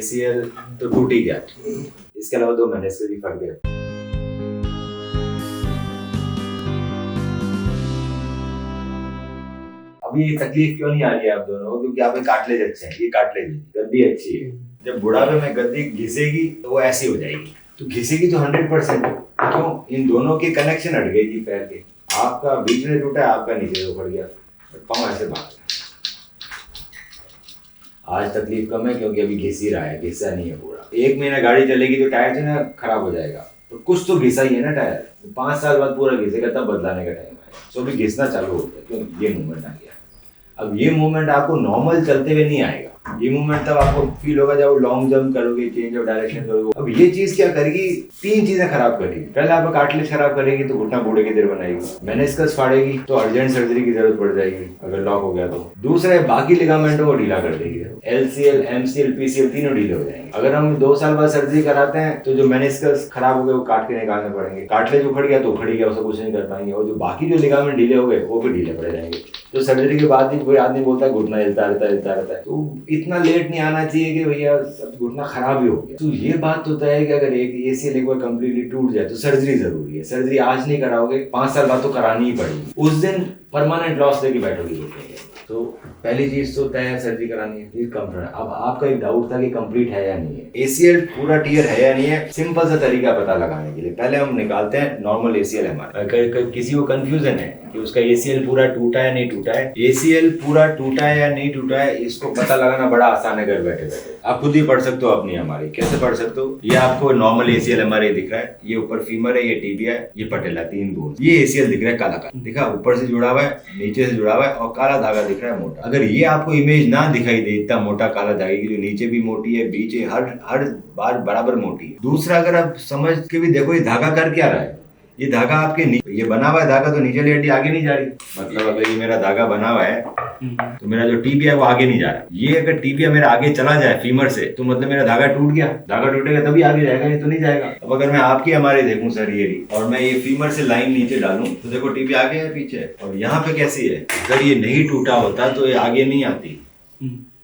ACL तो टूट ही गया, इसके अलावा 2 मेनिस्कस भी फट गए। अब ये तकलीफ क्यों नहीं आ रही है आप दोनों को? क्योंकि आप में कार्टिलेज अच्छे हैं, ये कार्टिलेज गद्दी अच्छी है। जब बुढ़ापे में गद्दी घिसेगी तो वो ऐसी हो जाएगी, तो घिसेगी तो 100%। क्यों? इन दोनों के कनेक्शन हट गए जी पैर के। आपका बीच में टूटा, आपका नीचे उखड़ गया, पाँव ऐसे भाग गया। आज तकलीफ कम है क्योंकि अभी घिस ही रहा है, घिसा नहीं है पूरा। 1 महीना गाड़ी चलेगी तो टायर जो ना खराब हो जाएगा, तो कुछ तो घिसा ही है ना टायर। 5 साल बाद पूरा घिसेगा, तब बदलाने का टाइम आएगा। सो अभी घिसना चालू हो गया क्योंकि ये मूवमेंट आ गया। अब ये मूवमेंट आपको नॉर्मल चलते हुए नहीं आएगा, ये मूवमेंट तब आपको फील होगा जब लॉन्ग जंप करोगे, चेंज ऑफ डायरेक्शन करोगे। अब ये चीज क्या करेगी? 3 चीजें खराब करेगी। पहले आपका कार्टिलेज खराब करेगी तो घुटना बूढ़े की देर बनाएगी। मेनिस्कस फाड़ेगी तो अर्जेंट सर्जरी की जरूरत पड़ जाएगी अगर लॉक हो गया तो। दूसरा है बाकी लिगामेंटों को ढीला कर देगी। LCL, MCL, PCL तीनों ढीले हो जाएंगे। अगर हम 2 साल बाद सर्जरी कराते हैं तो जो मेनिस्कस खराब हो गए वो काट के निकालने पड़ेंगे। कार्टिलेज उखड़ गया तो उखड़ गया, उससे कुछ नहीं कर पाएंगे। और जो बाकी जो लिगामेंट ढीले हो गए वो भी ढीले पड़ जाएंगे। तो सर्जरी के बाद भी कोई आदमी बोलता है घुटना हिलता रहता है। तो इतना लेट नहीं आना चाहिए कि भैया घुटना खराब ही हो गया। तो ये बात तो तय है कि अगर एक ACL एक बार कम्प्लीटली टूट जाए तो सर्जरी जरूरी है। सर्जरी आज नहीं कराओगे, 5 साल बाद तो करानी ही पड़ेगी। उस दिन परमानेंट लॉस लेके बैठोगे घुटने के। तो पहली चीज तो तय है, सर्जरी करानी है, फिर कंप्लीट। अब आपका एक डाउट था कि कंप्लीट है या नहीं है, ACL पूरा टियर है या नहीं है। सिंपल सा तरीका पता लगाने के लिए पहले हम निकालते हैं नॉर्मल ACL हमारा। किसी को कंफ्यूजन है कि उसका ACL पूरा टूटा है नहीं टूटा है। ACL पूरा टूटा है या नहीं टूटा है, इसको पता लगाना बड़ा आसान है घर बैठे बैठे। आप खुद ही पढ़ सकते हो अपनी हमारी। कैसे पढ़ सकते हो? ये आपको नॉर्मल ACL हमारे दिख रहा है, ये ऊपर फीमर है, ये टिबिया है, ये पटेला, 3 बोन। ये ACL दिख रहा है काला काला, दिखा ऊपर से जुड़ा हुआ है, नीचे से जुड़ा हुआ है, और काला धागा दिख रहा है मोटा। अगर ये आपको इमेज ना दिखाई दे इतना मोटा काला धागे की, जो नीचे भी मोटी है, बीच हर बार बराबर मोटी है। दूसरा, अगर आप समझ के भी देखो ये धागा कर क्या रहा है। ये धागा आपके ये बना हुआ है धागा, तो नीचे हड्डी आगे नहीं जा रही। मतलब अगर ये मेरा धागा बना हुआ है तो मेरा जो टिबिया है वो आगे नहीं जा रहा। ये अगर टिबिया मेरा आगे चला जाए फीमर से, तो मतलब मेरा धागा टूट गया। धागा टूटेगा तभी आगे जाएगा, नहीं तो नहीं जाएगा। अब अगर मैं आपकी हमारे देखूं सर ये और मैं ये फीमर से लाइन नीचे डालूं तो देखो टिबिया आगे है पीछे, और यहाँ पे कैसी है। अगर ये नहीं टूटा होता तो ये आगे नहीं आती,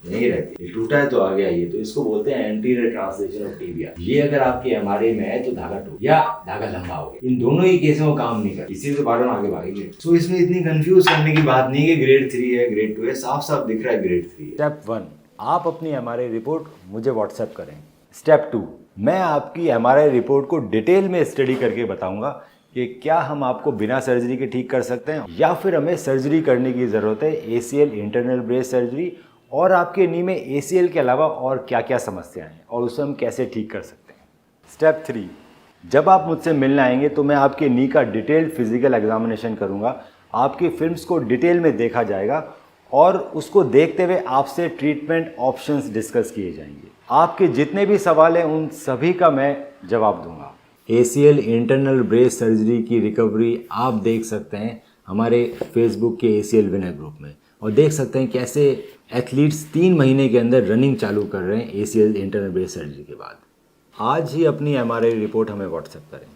नहीं रहती। ये टूटा है तो आगे आई है, तो इसको बोलते हैं एंटीरियर ट्रांसलेशन ऑफ टिबिया। ये अगर आपके MRI में है तो धागा टूट या धागा लंबा हो गया, इन दोनों ही केसों में काम नहीं कर, इसी से बार आगे भागेंगे। तो इसमें इतनी कंफ्यूज करने की बात नहीं है कि ग्रेड 3 है ग्रेड 2 है, साफ साफ दिख रहा है ग्रेड 3 है। स्टेप 1, आप अपनी MRI रिपोर्ट मुझे व्हाट्सएप करें। स्टेप 2, मैं आपकी MRI रिपोर्ट को डिटेल में स्टडी करके बताऊंगा कि क्या हम आपको बिना सर्जरी के ठीक कर सकते हैं या फिर हमें सर्जरी करने की जरूरत है, ACL इंटरनल ब्रेस सर्जरी, और आपके नी में ACL के अलावा और क्या क्या समस्याएं हैं और उसे हम कैसे ठीक कर सकते हैं। स्टेप 3, जब आप मुझसे मिलने आएंगे तो मैं आपके नी का डिटेल्ड फिजिकल एग्जामिनेशन करूंगा। आपकी फिल्म्स को डिटेल में देखा जाएगा और उसको देखते हुए आपसे ट्रीटमेंट ऑप्शंस डिस्कस किए जाएंगे। आपके जितने भी सवाल हैं उन सभी का मैं जवाब दूंगा। ACL इंटरनल ब्रेस सर्जरी की रिकवरी आप देख सकते हैं हमारे फेसबुक के ACL विनर ग्रुप में, और देख सकते हैं कैसे एथलीट्स 3 महीने के अंदर रनिंग चालू कर रहे हैं ACL इंटरनल ब्रेस सर्जरी के बाद। आज ही अपनी MRI रिपोर्ट हमें व्हाट्सएप करें।